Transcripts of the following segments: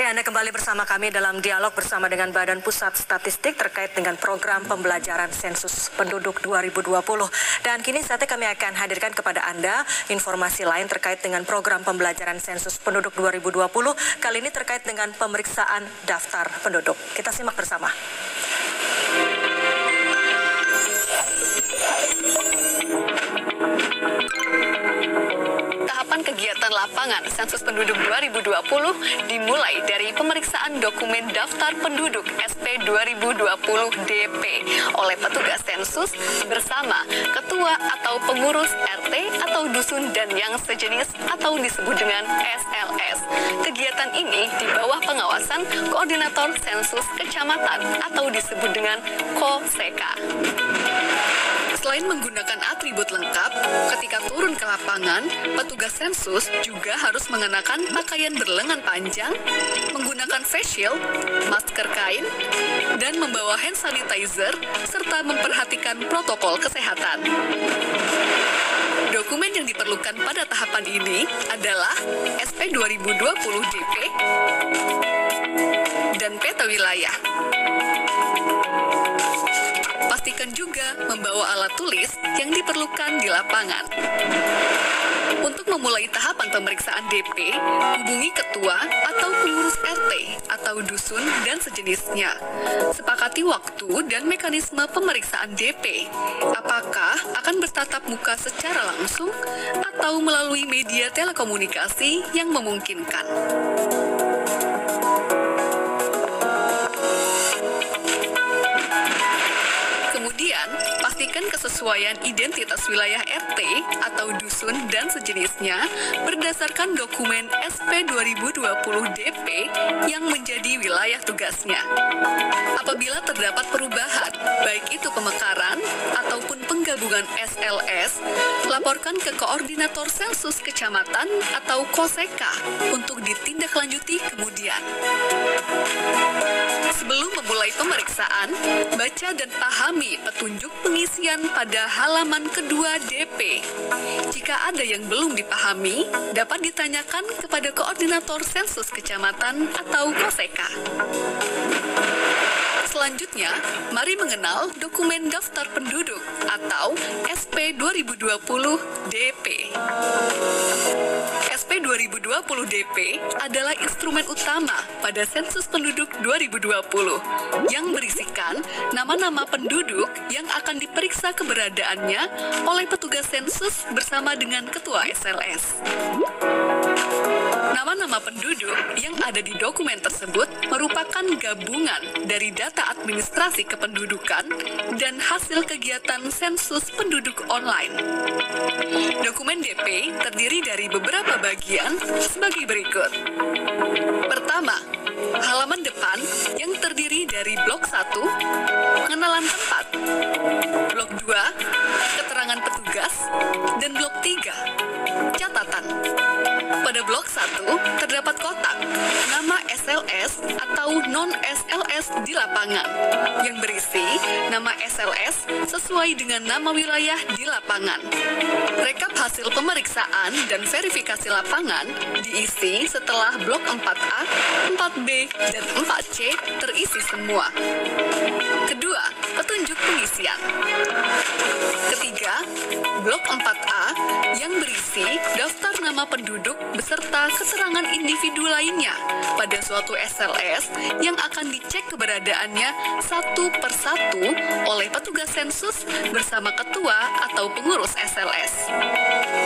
Anda kembali bersama kami dalam dialog bersama dengan Badan Pusat Statistik terkait dengan program pembelajaran sensus penduduk 2020. Dan kini saatnya kami akan hadirkan kepada Anda informasi lain terkait dengan program pembelajaran sensus penduduk 2020. Kali ini terkait dengan pemeriksaan daftar penduduk. Kita simak bersama. Tahapan kegiatan lapangan sensus penduduk 2020 dimulai dari pemeriksaan dokumen daftar penduduk SP 2020 DP oleh petugas sensus bersama ketua atau pengurus RT atau dusun dan yang sejenis atau disebut dengan SLS. Kegiatan ini di bawah pengawasan Koordinator Sensus Kecamatan atau disebut dengan KOSEKA. Selain menggunakan atribut lengkap, ketika turun ke lapangan, petugas sensus juga harus mengenakan pakaian berlengan panjang, menggunakan face shield, masker kain, dan membawa hand sanitizer, serta memperhatikan protokol kesehatan. Dokumen yang diperlukan pada tahapan ini adalah SP 2020 DP dan peta wilayah. Pastikan juga membawa alat tulis yang diperlukan di lapangan. Untuk memulai tahapan pemeriksaan DP, hubungi ketua atau pengurus RT atau dusun dan sejenisnya. Sepakati waktu dan mekanisme pemeriksaan DP. Apakah akan bertatap muka secara langsung atau melalui media telekomunikasi yang memungkinkan. Kemudian, pastikan kesesuaian identitas wilayah RT atau dusun dan sejenisnya berdasarkan dokumen SP 2020 DP yang menjadi wilayah tugasnya. Apabila terdapat perubahan, baik itu pemekaran ataupun penggabungan SLS, laporkan ke Koordinator Sensus Kecamatan atau KOSEKA untuk ditindaklanjuti kemudian. Sebelum memulai pemeriksaan, baca dan pahami petunjuk pengisian pada halaman kedua DP. Jika ada yang belum dipahami, dapat ditanyakan kepada Koordinator Sensus Kecamatan atau KOSEKA. Selanjutnya, mari mengenal dokumen daftar penduduk atau SP 2020 DP. SP 2020 DP adalah instrumen utama pada sensus penduduk 2020 yang berisikan nama-nama penduduk yang akan diperiksa keberadaannya oleh petugas sensus bersama dengan ketua SLS. Nama-nama penduduk yang ada di dokumen tersebut merupakan gabungan dari data administrasi kependudukan dan hasil kegiatan sensus penduduk online. Dokumen DP terdiri dari beberapa bagian sebagai berikut. Pertama, halaman depan yang terdiri dari blok 1, pengenalan tempat, blok 2, keterangan petugas, dan blok 3, catatan. Pada blok 1, terdapat kotak nama SLS atau non-SLS di lapangan yang berisi nama SLS sesuai dengan nama wilayah di lapangan. Rekap hasil pemeriksaan dan verifikasi lapangan diisi setelah blok 4A, 4B, dan 4C terisi semua. Kedua, petunjuk pengisian. Ketiga, blok 4A yang berisi daftar nama penduduk beserta keterangan individu lainnya pada suatu SLS yang akan dicek keberadaannya satu persatu oleh petugas sensus bersama ketua atau pengurus SLS.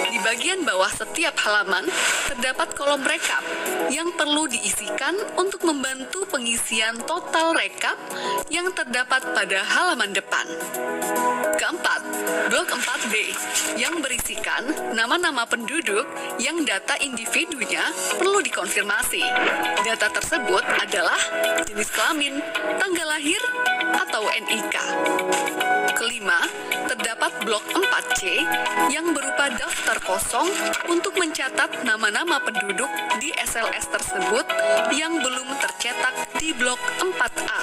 Di bagian bawah setiap halaman terdapat kolom rekap yang perlu diisikan untuk membantu pengisian total rekap yang terdapat pada halaman depan. Keempat, blok 4B yang berisikan nama-nama penduduk yang data individunya perlu dikonfirmasi. Data tersebut adalah jenis kelamin, tanggal lahir, atau NIK. Kelima, terdapat blok 4C yang berupa daftar kosong untuk mencatat nama-nama penduduk di SLS tersebut yang belum tercetak di blok 4A.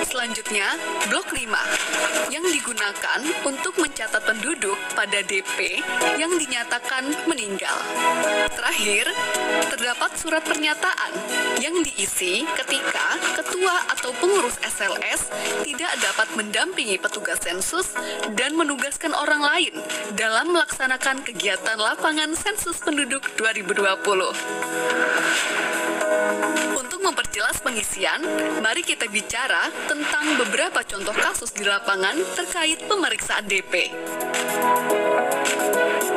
Selanjutnya, blok 5 yang digunakan untuk mencatat penduduk pada DP yang dinyatakan meninggal. Terakhir, terdapat surat pernyataan yang diisi ketika ketua atau pengurus SLS tidak dapat mendampingi petugas sensus dan menugaskan orang lain dalam melaksanakan kegiatan lapangan sensus penduduk 2020. Untuk memperjelas pengisian, mari kita bicara tentang beberapa contoh kasus di lapangan terkait pemeriksaan DP.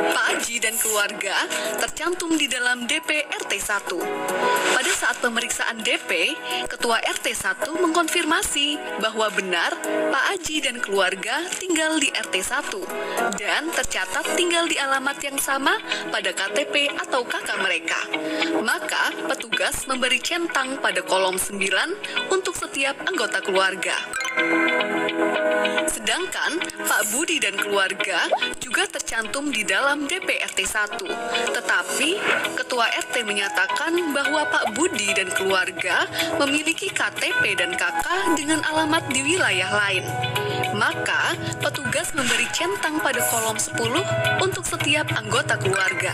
Pak Haji dan keluarga tercantum di dalam DP RT 1. Pada saat pemeriksaan DP, Ketua RT 1 mengkonfirmasi bahwa benar Pak Haji dan keluarga tinggal di RT 1 dan tercatat tinggal di alamat yang sama pada KTP atau KK mereka. Maka petugas memberi centang pada kolom 9 untuk setiap anggota keluarga. Sedangkan Pak Budi dan keluarga juga tercantum di dalam DP RT 1. Tetapi Ketua RT menyatakan bahwa Pak Budi dan keluarga memiliki KTP dan KK dengan alamat di wilayah lain. Maka petugas memberi centang pada kolom 10 untuk setiap anggota keluarga.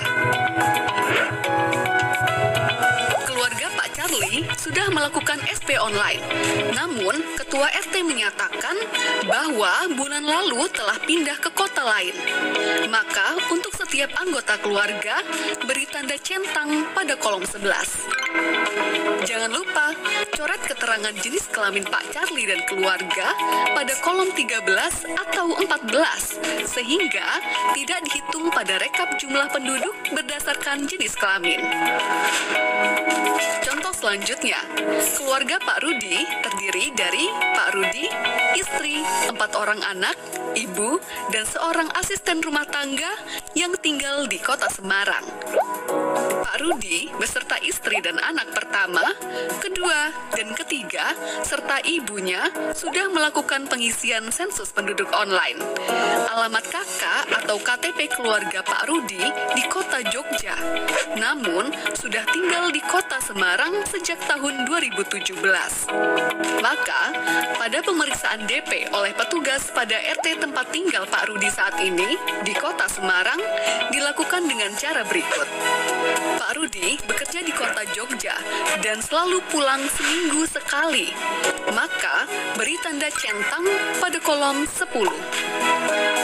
Keluarga Pak Charlie sudah melakukan SP online. Namun, Ketua RT menyatakan bahwa bulan lalu telah pindah ke kota lain. Maka, untuk setiap anggota keluarga, beri tanda centang pada kolom 11. Jangan lupa, coret keterangan jenis kelamin Pak Charlie dan keluarga pada kolom 13 atau 14, sehingga tidak dihitung pada rekap jumlah penduduk berdasarkan jenis kelamin. Contoh selanjutnya, keluarga Pak Rudi terdiri dari Pak Rudi, istri, 4 orang anak, ibu, dan seorang asisten rumah tangga yang tinggal di kota Semarang. Pak Rudi beserta istri dan anak pertama, kedua, dan ketiga, serta ibunya sudah melakukan pengisian sensus penduduk online. Alamat KK atau KTP keluarga Pak Rudi di kota Jogja, namun sudah tinggal di kota Semarang sejak tahun 2017. Maka, pada pemeriksaan DP oleh petugas pada RT tempat tinggal Pak Rudi saat ini di kota Semarang dilakukan dengan cara berikut. Pak Rudi bekerja di kota Jogja dan selalu pulang seminggu sekali. Maka, beri tanda centang pada kolom 10.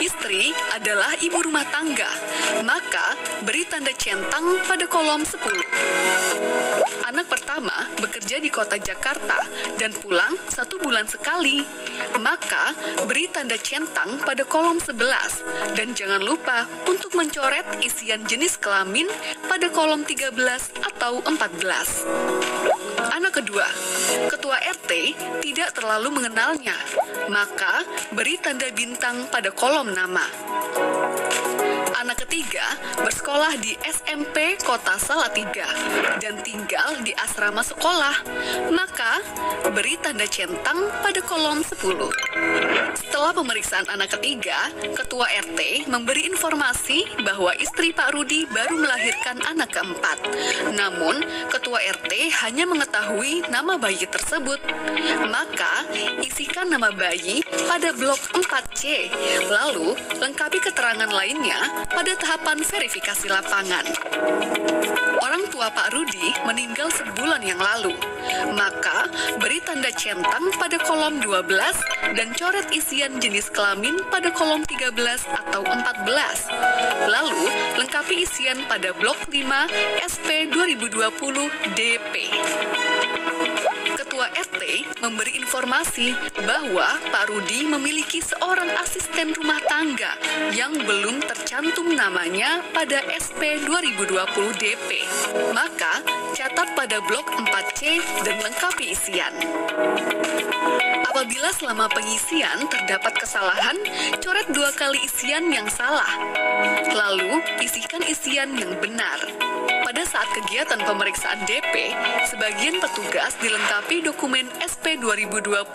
Istri adalah ibu rumah tangga, maka beri tanda centang pada kolom 10. Anak pertama bekerja di kota Jakarta dan pulang 1 bulan sekali, maka beri tanda centang pada kolom 11 dan jangan lupa untuk mencoret isian jenis kelamin pada kolom 13 atau 14. Anak kedua, Ketua RT tidak terlalu mengenalnya, maka beri tanda bintang pada kolom nama. Anak ketiga bersekolah di SMP Kota Salatiga dan tinggal di asrama sekolah, maka beri tanda centang pada kolom 10. Setelah pemeriksaan anak ketiga, Ketua RT memberi informasi bahwa istri Pak Rudi baru melahirkan anak keempat. Namun, Ketua RT hanya mengetahui nama bayi tersebut. Maka, isikan nama bayi pada blok 4C, lalu lengkapi keterangan lainnya pada tahapan verifikasi lapangan. Orang tua Pak Rudi meninggal sebulan yang lalu, maka beri tanda centang pada kolom 12 dan coret isian jenis kelamin pada kolom 13 atau 14. Lalu, lengkapi isian pada blok 5 SP 2020 DP. Ketua RT memberi informasi bahwa Pak Rudi memiliki seorang asisten rumah tangga yang belum tercantum namanya pada SP 2020 DP. Maka, catat pada blok 4C dan lengkapi isian. Apabila selama pengisian terdapat kesalahan, coret 2 kali isian yang salah. Lalu, isikan isian yang benar. Pada saat kegiatan pemeriksaan DP, sebagian petugas dilengkapi dokumen SP 2020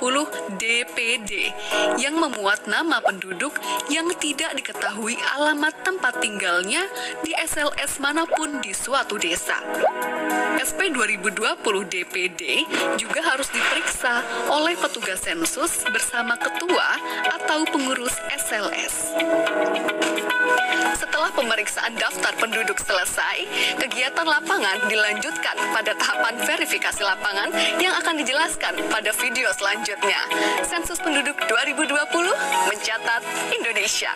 DPD yang memuat nama penduduk yang tidak diketahui alamat tempat tinggalnya di SLS manapun di suatu desa. SP 2020 DPD juga harus diperiksa oleh petugas sensus bersama ketua atau pengurus SLS. Setelah pemeriksaan daftar penduduk selesai, kegiatan kegiatan lapangan dilanjutkan pada tahapan verifikasi lapangan yang akan dijelaskan pada video selanjutnya. Sensus Penduduk 2020 mencatat Indonesia.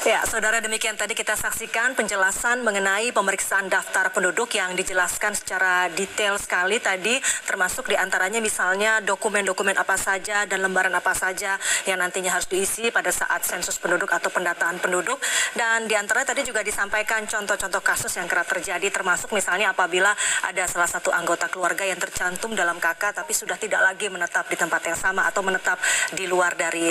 Ya, saudara, demikian tadi kita saksikan penjelasan mengenai pemeriksaan daftar penduduk yang dijelaskan secara detail sekali tadi, termasuk diantaranya misalnya dokumen-dokumen apa saja dan lembaran apa saja yang nantinya harus diisi pada saat sensus penduduk atau pendataan penduduk. Dan diantaranya tadi juga disampaikan contoh-contoh kasus yang kerap terjadi, termasuk misalnya apabila ada salah satu anggota keluarga yang tercantum dalam KK tapi sudah tidak lagi menetap di tempat yang sama atau menetap di luar dari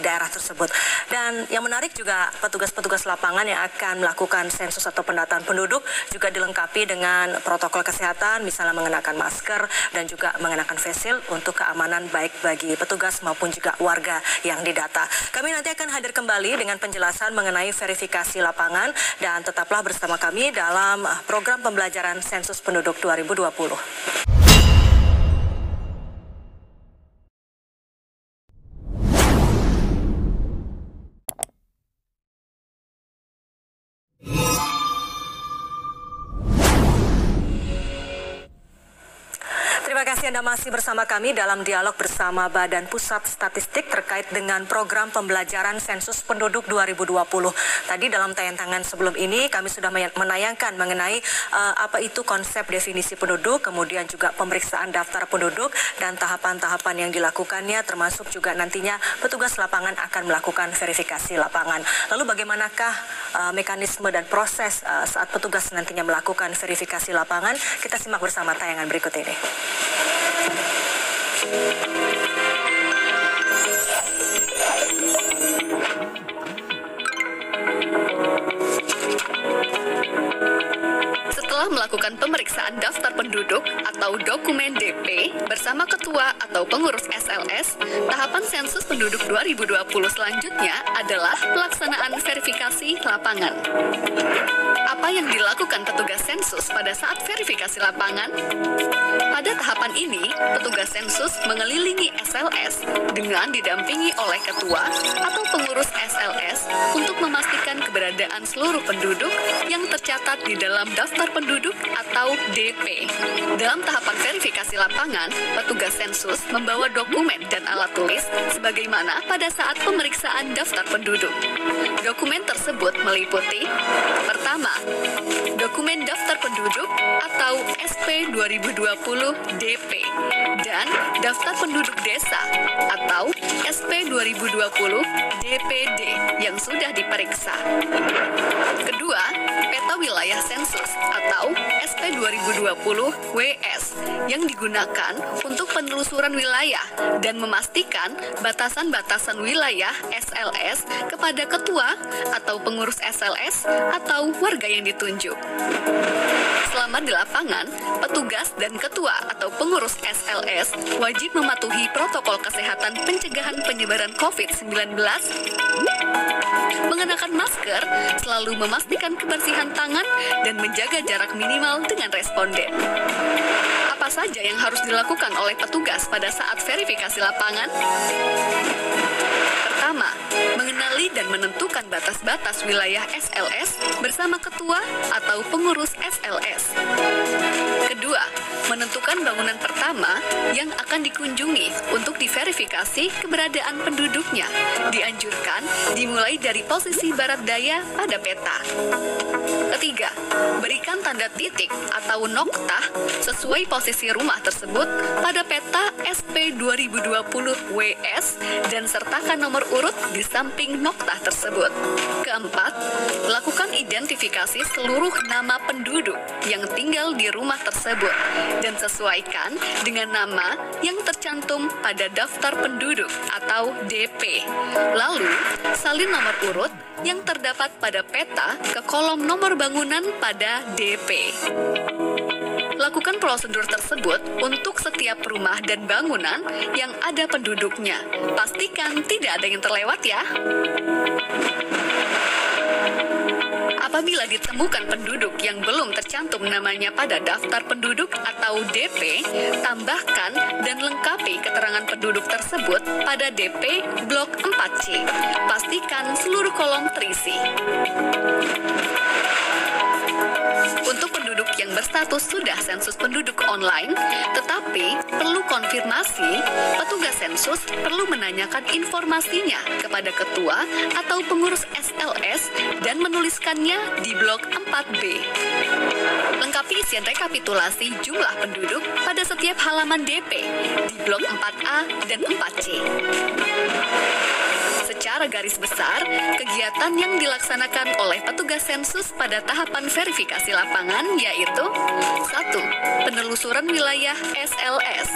daerah tersebut. Dan yang menarik juga petugas-petugas lapangan yang akan melakukan sensus atau pendataan penduduk juga dilengkapi dengan protokol kesehatan, misalnya mengenakan masker dan juga mengenakan face shield untuk keamanan baik bagi petugas maupun juga warga yang didata. Kami nanti akan hadir kembali dengan penjelasan mengenai verifikasi lapangan dan tetaplah bersama kami dalam program pembelajaran sensus penduduk 2020. Terima kasih Anda masih bersama kami dalam dialog bersama Badan Pusat Statistik terkait dengan program pembelajaran sensus penduduk 2020. Tadi dalam tayangan sebelum ini kami sudah menayangkan mengenai apa itu konsep definisi penduduk, kemudian juga pemeriksaan daftar penduduk dan tahapan-tahapan yang dilakukannya, termasuk juga nantinya petugas lapangan akan melakukan verifikasi lapangan. Lalu bagaimanakah mekanisme dan proses saat petugas nantinya melakukan verifikasi lapangan? Kita simak bersama tayangan berikut ini. Setelah melakukan pemeriksaan daftar penduduk atau dokumen DP bersama ketua atau pengurus SLS, tahapan sensus penduduk 2020 selanjutnya adalah pelaksanaan verifikasi lapangan. Apa yang dilakukan petugas sensus pada saat verifikasi lapangan? Pada tahapan ini, petugas sensus mengelilingi SLS dengan didampingi oleh ketua atau pengurus SLS untuk memastikan keberadaan seluruh penduduk yang tercatat di dalam daftar penduduk atau DP. Dalam tahapan verifikasi lapangan, petugas sensus membawa dokumen dan alat tulis sebagaimana pada saat pemeriksaan daftar penduduk. Dokumen tersebut meliputi: pertama, dokumen daftar penduduk atau SP 2020 DP dan daftar penduduk desa atau SP 2020 DPD yang sudah diperiksa. Kedua, peta wilayah sensus atau SP 2020 WS yang digunakan untuk penelusuran wilayah dan memastikan batasan-batasan wilayah SLS kepada ketua atau pengurus SLS atau warga yang ditunjuk. Selama di lapangan, petugas dan ketua atau pengurus SLS wajib mematuhi protokol kesehatan pencegahan penyebaran COVID-19, mengenakan masker, selalu memastikan kebersihan tangan, dan menjaga jarak minimal dengan responden. Apa saja yang harus dilakukan oleh petugas pada saat verifikasi lapangan? Pertama, mengenali dan menentukan batas-batas wilayah SLS bersama ketua atau pengurus SLS. Kedua, menentukan bangunan pertama yang akan dikunjungi untuk diverifikasi keberadaan penduduknya. Dianjurkan dimulai dari posisi barat daya pada peta. Ketiga, berikan tanda titik atau noktah sesuai posisi rumah tersebut pada peta SP 2020 WS dan sertakan nomor urut di samping noktah tersebut. Keempat, lakukan identifikasi seluruh nama penduduk yang tinggal di rumah tersebut dan sesuaikan dengan nama yang tercantum pada daftar penduduk atau DP. Lalu, salin nomor urut yang terdapat pada peta ke kolom nomor bangunan pada DP. Lakukan prosedur tersebut untuk setiap rumah dan bangunan yang ada penduduknya. Pastikan tidak ada yang terlewat ya. apabila ditemukan penduduk yang belum tercantum namanya pada daftar penduduk atau DP, tambahkan dan lengkapi keterangan penduduk tersebut pada DP Blok 4C. Pastikan seluruh kolom terisi. Untuk penduduk yang berstatus sudah sensus penduduk online, tetapi perlu konfirmasi, petugas sensus perlu menanyakan informasinya kepada ketua atau pengurus SLS dan menuliskannya di blok 4B. Lengkapi isian rekapitulasi jumlah penduduk pada setiap halaman DP di blok 4A dan 4C. Secara garis besar, kegiatan yang dilaksanakan oleh petugas sensus pada tahapan verifikasi lapangan yaitu 1. Penelusuran wilayah SLS.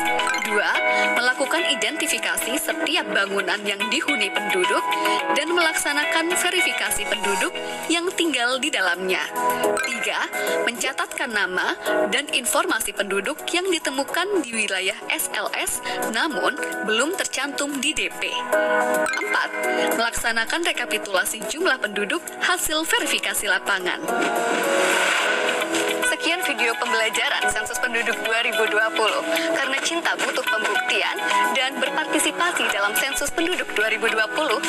2. Melakukan identifikasi setiap bangunan yang dihuni penduduk dan melaksanakan verifikasi penduduk yang tinggal di dalamnya. 3. Mencatatkan nama dan informasi penduduk yang ditemukan di wilayah SLS namun belum tercantum di DP. 4. Melaksanakan rekapitulasi jumlah penduduk hasil verifikasi lapangan. Sekian video pembelajaran sensus penduduk 2020. Karena cinta butuh pembuktian dan berpartisipasi dalam sensus penduduk 2020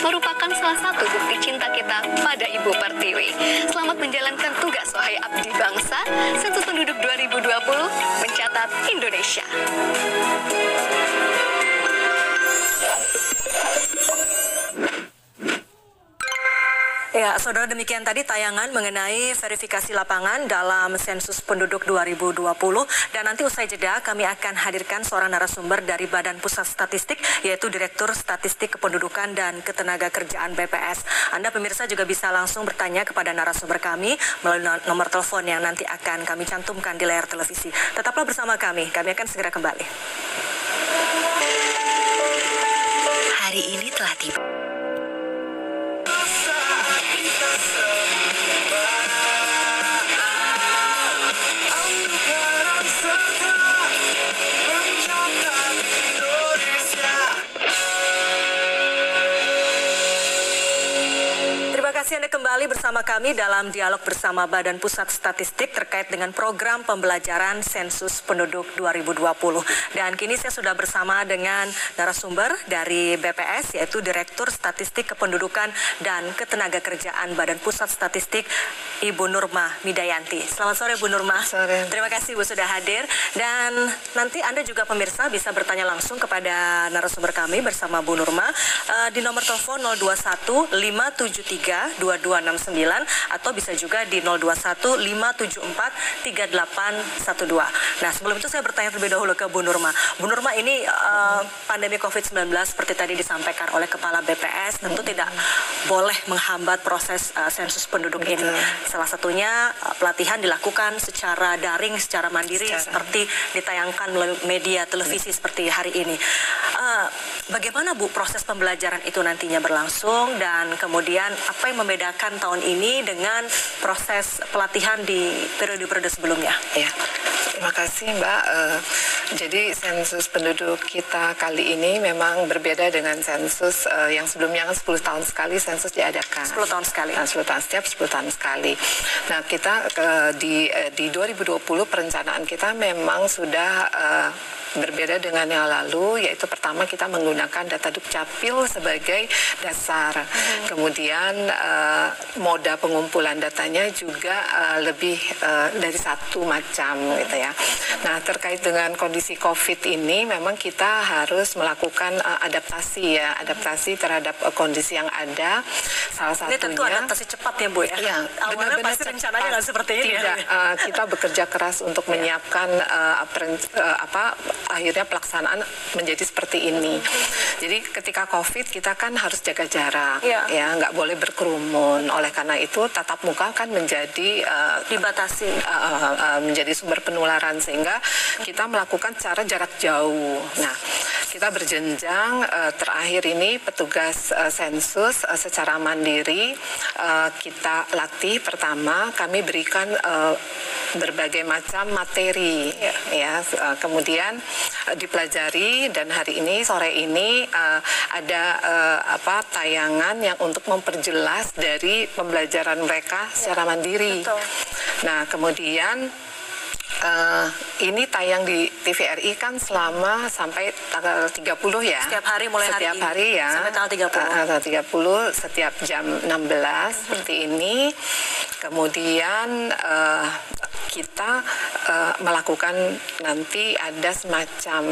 merupakan salah satu bukti cinta kita pada Ibu Pertiwi. Selamat menjalankan tugas wahai abdi bangsa. Sensus penduduk 2020 mencatat Indonesia. Ya, saudara, demikian tadi tayangan mengenai verifikasi lapangan dalam sensus penduduk 2020 dan nanti usai jeda kami akan hadirkan seorang narasumber dari Badan Pusat Statistik yaitu Direktur Statistik Kependudukan dan Ketenagakerjaan BPS. Anda pemirsa juga bisa langsung bertanya kepada narasumber kami melalui nomor telepon yang nanti akan kami cantumkan di layar televisi. Tetaplah bersama kami akan segera kembali. Hari ini telah tiba. Anda kembali bersama kami dalam dialog bersama Badan Pusat Statistik terkait dengan program pembelajaran sensus penduduk 2020. Dan kini saya sudah bersama dengan narasumber dari BPS yaitu Direktur Statistik Kependudukan dan Ketenagakerjaan Badan Pusat Statistik Ibu Nurma Midayanti. Selamat sore Bu Nurma. Sore. Terima kasih Bu sudah hadir dan nanti Anda juga pemirsa bisa bertanya langsung kepada narasumber kami bersama Bu Nurma di nomor telepon 021 573 2269 atau bisa juga di 021 574 3812. Nah, sebelum itu saya bertanya terlebih dahulu ke Bu Nurma. Bu Nurma, ini pandemi COVID-19 seperti tadi disampaikan oleh Kepala BPS tentu tidak boleh menghambat proses sensus penduduk ini. Salah satunya pelatihan dilakukan secara daring, secara mandiri seperti ditayangkan melalui media televisi seperti hari ini. Bagaimana Bu proses pembelajaran itu nantinya berlangsung dan kemudian apa yang membedakan tahun ini dengan proses pelatihan di periode-periode sebelumnya? Ya, terima kasih Mbak. Jadi sensus penduduk kita kali ini memang berbeda dengan sensus yang sebelumnya kan 10 tahun sekali sensus diadakan. 10 tahun sekali. Nah, 10 tahun, setiap 10 tahun sekali. Nah, kita di 2020 perencanaan kita memang sudah berbeda dengan yang lalu, yaitu pertama kita menggunakan data Dukcapil sebagai dasar. Kemudian moda pengumpulan datanya juga lebih dari satu macam gitu ya. Nah, terkait dengan kondisi COVID ini memang kita harus melakukan adaptasi terhadap kondisi yang ada. Salah satunya ini tentu adaptasi cepat ya Bu ya. Ya, awalnya pasti rencananya nggak seperti ini. Tidak, kita bekerja keras untuk menyiapkan akhirnya pelaksanaan menjadi seperti ini. Jadi ketika COVID kita kan harus jaga jarak, ya nggak boleh berkerumun. Oleh karena itu tatap muka kan menjadi dibatasi, menjadi sumber penularan sehingga kita melakukan cara jarak jauh. Nah, kita berjenjang. Terakhir ini petugas sensus secara mandiri kita latih. Pertama kami berikan berbagai macam materi ya, kemudian dipelajari, dan hari ini sore ini ada tayangan yang untuk memperjelas dari pembelajaran mereka secara mandiri. Betul. Nah, kemudian ini tayang di TVRI kan selama sampai tanggal 30 ya. Setiap hari mulai setiap hari ini. ya. Sampai tanggal 30. Tanggal 30 setiap jam 16 seperti ini. Kemudian kita melakukan nanti ada semacam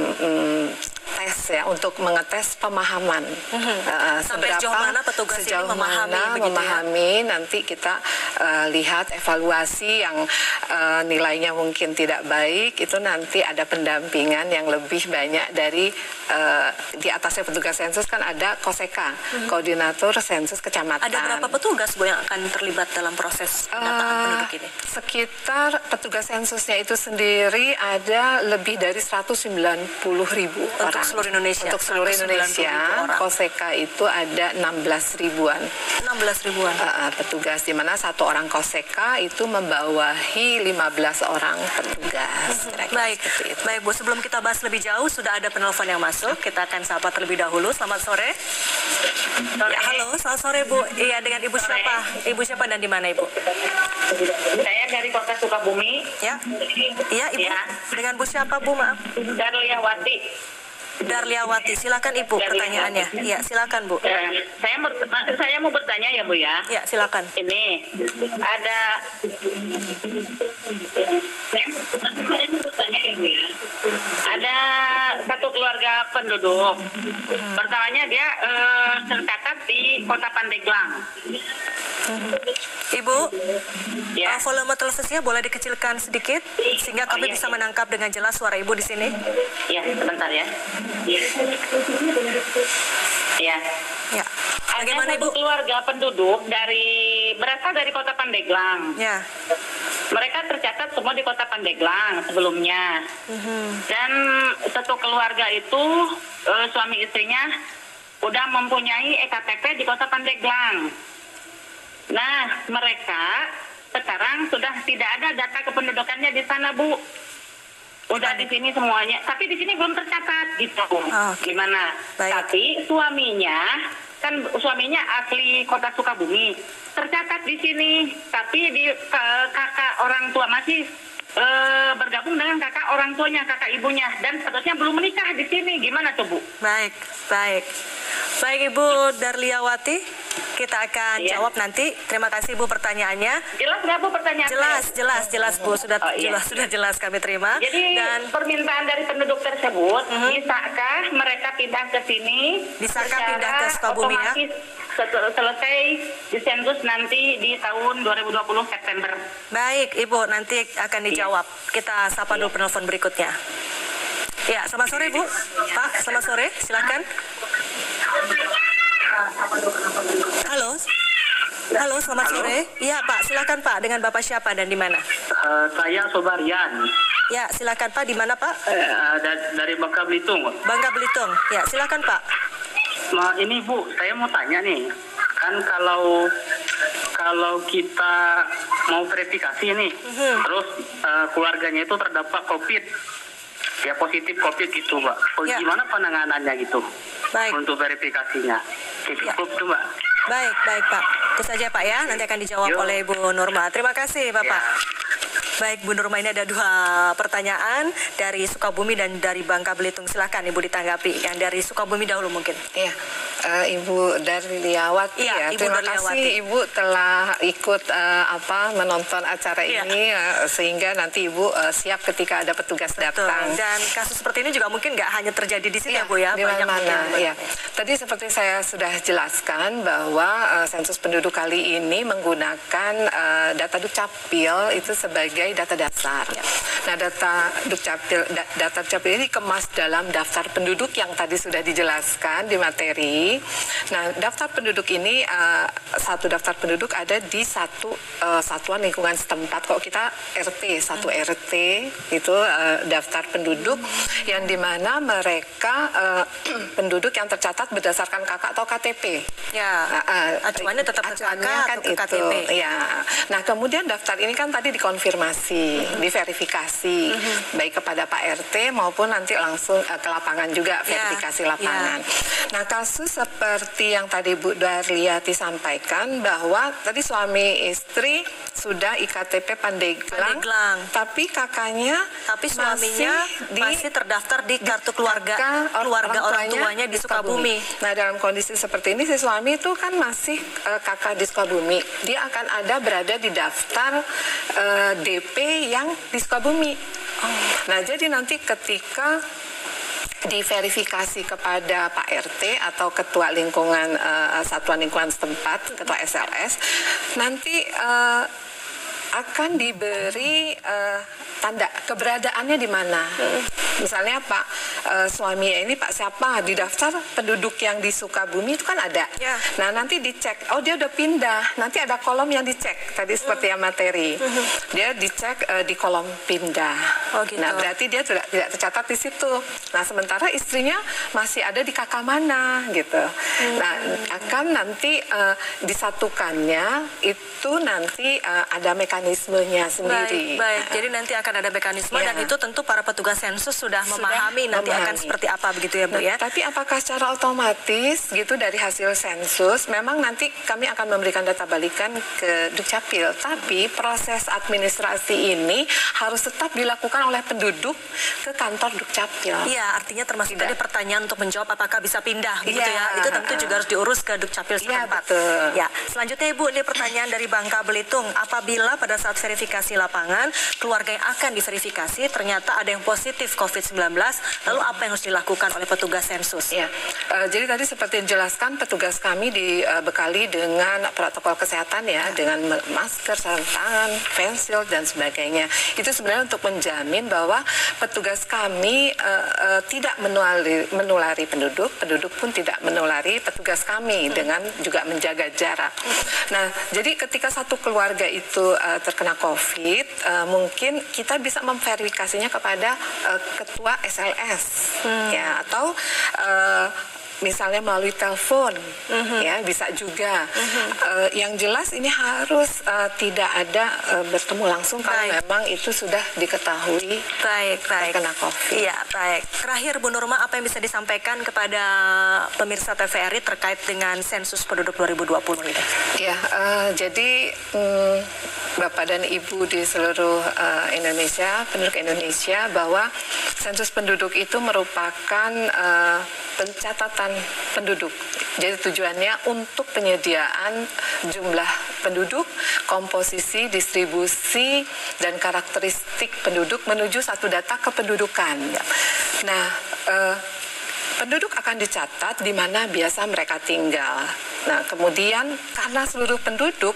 tes ya untuk mengetes pemahaman. Sampai sejauh mana petugas ini memahami, nanti kita lihat evaluasi yang nilainya mungkin tidak baik, itu nanti ada pendampingan yang lebih banyak dari di atasnya petugas sensus kan ada KOSEKA, Koordinator Sensus Kecamatan. Ada berapa petugas Bu yang akan terlibat dalam proses pendataan penduduk ini? Sekitar petugas sensusnya itu sendiri ada lebih dari 190.000 orang. Untuk seluruh Indonesia? Untuk seluruh Indonesia, KOSEKA itu ada 16 ribuan. 16 ribuan? Petugas, di mana satu orang KOSEKA itu membawahi 15 orang petugas. Baik, baik Bu, sebelum kita bahas lebih jauh, sudah ada penelpon yang masuk. Kita akan sapa terlebih dahulu. Selamat sore. Ya, halo, selamat sore Bu. Iya, dengan Ibu siapa? Ibu siapa dan di mana Ibu? Saya dari Kota Sukabumi. Ya, iya Ibu. Ya. Dengan Bu siapa Bu, maaf? Darliawati. Darliawati, silakan Ibu pertanyaannya. Iya, silakan Bu. Saya mau bertanya ya Bu ya. Ya, silakan. Ini ada ada satu keluarga penduduk. Pertamanya dia tercatat di Kota Pandeglang. Ibu, Ya. volume televisinya boleh dikecilkan sedikit sehingga kami bisa menangkap dengan jelas suara Ibu di sini. Ya, sebentar ya. Ya. Ya. Ada Bagaimana satu Ibu? keluarga penduduk berasal dari Kota Pandeglang. Ya. Mereka tercatat semua di Kota Pandeglang sebelumnya. Dan satu keluarga itu suami istrinya udah mempunyai EKTP di Kota Pandeglang. Nah, mereka sekarang sudah tidak ada data kependudukannya di sana, Bu. Udah di sini semuanya, tapi di sini belum tercatat gitu. Oke. Gimana? Baik. Tapi suaminya asli Kota Sukabumi, tercatat di sini, tapi di kakak orang tua masih bergabung dengan kakak orang tuanya, kakak ibunya, dan statusnya belum menikah di sini. Gimana tuh Bu? Baik, baik. Baik Ibu Darliawati, kita akan Iya. jawab nanti. Terima kasih Bu pertanyaannya. Jelas nggak Bu pertanyaannya? Jelas Bu, sudah Iya. sudah jelas kami terima. Jadi Dan permintaan dari penduduk tersebut, bisakah mereka pindah ke sini? Bisakah secara pindah ke Sukabumi ya? otomatis selesai di sensus nanti di tahun 2020 September. baik Ibu, nanti akan dijawab. Kita sapa dulu penelpon berikutnya. Ya, selamat sore Bu. Pak, selamat sore. Silakan. Halo. Halo, selamat sore. Iya Pak, silakan Pak. Dengan Bapak siapa dan di mana? Saya Sobarian. Ya, silakan Pak. Di mana Pak? Dari Bangka Belitung. Bangka Belitung. Ya, silakan Pak. Ini Bu, saya mau tanya nih, kan kalau kita mau verifikasi nih, terus keluarganya itu terdapat COVID, ya positif COVID gitu, Mbak. Ya. Gimana penanganannya gitu? Baik. Untuk verifikasinya. Cukup tuh, Mbak. Baik, baik Pak. Itu saja Pak ya, nanti akan dijawab Yo. oleh Ibu Nurma. Terima kasih Bapak. Ya. Baik Bu Nurma, ini ada dua pertanyaan dari Sukabumi dan dari Bangka Belitung. Silakan Ibu ditanggapi. Yang dari Sukabumi dahulu mungkin. Iya, Ibu Darliawati Iya, ya. Ibu Terima Darliawati. kasih Ibu telah ikut menonton acara Iya. ini sehingga nanti Ibu siap ketika ada petugas Betul. datang. Dan kasus seperti ini juga mungkin nggak hanya terjadi di sini ya Bu ya. Di Banyak mana-mana. mungkin. Ya. Tadi seperti saya sudah jelaskan bahwa sensus penduduk kali ini menggunakan data Dukcapil itu sebagai data dasar. Nah, data Dukcapil ini dikemas dalam daftar penduduk yang tadi sudah dijelaskan di materi. sendiri. Nah, daftar penduduk ini satu daftar penduduk ada di satu satuan lingkungan setempat. Kalau kita RT, satu RT itu daftar penduduk yang dimana mereka penduduk yang tercatat berdasarkan KK atau KTP. Ya, acuannya tetap ke KK kan atau ke KTP. Ya. Nah, kemudian daftar ini kan tadi dikonfirmasi, diverifikasi, baik kepada Pak RT maupun nanti langsung ke lapangan juga, verifikasi lapangan. Nah, kasus seperti yang tadi Bu Darliati sampaikan bahwa tadi suami istri sudah IKTP Pandeglang, tapi kakaknya, suaminya masih terdaftar di kartu keluarga orang tuanya di Sukabumi. Nah, dalam kondisi seperti ini si suami itu kan masih kakak di Sukabumi. Dia akan berada di daftar DP yang di Sukabumi. Nah, jadi nanti ketika diverifikasi kepada Pak RT atau ketua lingkungan satuan lingkungan setempat, ketua SLS, nanti akan diberi tanda keberadaannya di mana. Misalnya Pak suaminya ini Pak siapa di daftar penduduk yang di Sukabumi itu kan ada. Nah, nanti dicek, oh dia udah pindah. Nanti ada kolom yang dicek. Tadi seperti yang materi. Dia dicek di kolom pindah. Gitu. Nah, berarti dia tidak tercatat di situ. Nah, sementara istrinya masih ada di kakak mana gitu. Nah, akan nanti disatukannya itu nanti ada mekanismenya sendiri. Baik. Jadi nanti akan ada mekanisme dan itu tentu para petugas sensus sudah memahami nanti akan seperti apa begitu ya Bu ya. Tapi apakah secara otomatis gitu dari hasil sensus memang nanti kami akan memberikan data balikan ke Dukcapil, tapi proses administrasi ini harus tetap dilakukan oleh penduduk ke kantor Dukcapil. Iya, artinya termasuk tadi pertanyaan untuk menjawab apakah bisa pindah begitu ya. Itu tentu juga harus diurus ke Dukcapil setempat. Ya, selanjutnya Ibu, ini pertanyaan dari Bangka Belitung. Apabila pada saat verifikasi lapangan keluarga yang akan diverifikasi ternyata ada yang positif COVID-19, lalu apa yang harus dilakukan oleh petugas sensus? Ya, jadi tadi seperti dijelaskan petugas kami dibekali dengan protokol kesehatan ya, dengan masker, sarung tangan, face shield dan sebagainya. Itu sebenarnya untuk menjamin bahwa petugas kami tidak menulari penduduk pun tidak menulari petugas kami dengan juga menjaga jarak. Nah, jadi ketika satu keluarga itu terkena COVID, mungkin kita bisa memverifikasinya kepada ketua SLS ya, atau misalnya melalui telepon ya bisa juga. Yang jelas ini harus tidak ada bertemu langsung kalau memang itu sudah diketahui terkena COVID. Iya, baik. Terakhir Bu Nurma, apa yang bisa disampaikan kepada pemirsa TVRI terkait dengan sensus penduduk 2020 ini? Ya, jadi Bapak dan Ibu di seluruh Indonesia, penduduk Indonesia, bahwa sensus penduduk itu merupakan pencatatan penduduk. Jadi tujuannya untuk penyediaan jumlah penduduk, komposisi, distribusi, dan karakteristik penduduk menuju satu data kependudukan. Nah, penduduk akan dicatat di mana biasa mereka tinggal. Nah, kemudian karena seluruh penduduk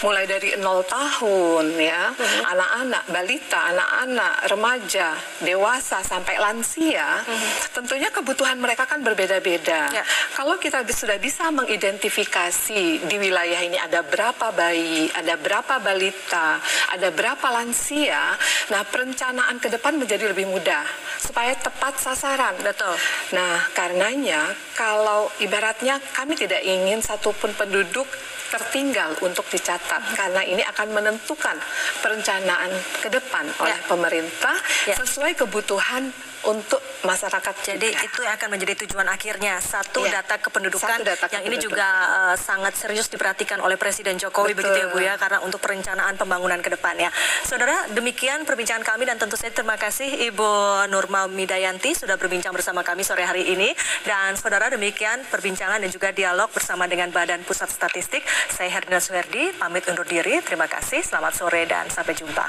mulai dari 0 tahun ya, anak-anak, balita, anak-anak, remaja, dewasa sampai lansia, tentunya kebutuhan mereka kan berbeda-beda. Kalau kita sudah bisa mengidentifikasi di wilayah ini ada berapa bayi, ada berapa balita, ada berapa lansia, nah perencanaan ke depan menjadi lebih mudah supaya tepat sasaran. Betul. Nah, karenanya kalau ibaratnya kami tidak ingin satupun penduduk tertinggal untuk dicatat, karena ini akan menentukan perencanaan ke depan oleh pemerintah sesuai kebutuhan untuk masyarakat. Jadi itu yang akan menjadi tujuan akhirnya, data kependudukan yang ini juga sangat serius diperhatikan oleh Presiden Jokowi. Begitu ya Bu ya, karena untuk perencanaan pembangunan ke depan ya. Saudara, demikian perbincangan kami dan tentu saja terima kasih Ibu Nurma Midayanti sudah berbincang bersama kami sore hari ini. Dan saudara, demikian perbincangan dan juga dialog bersama dengan Badan Pusat Statistik. Saya Herdina Suherdi, pamit undur diri. Terima kasih, selamat sore dan sampai jumpa.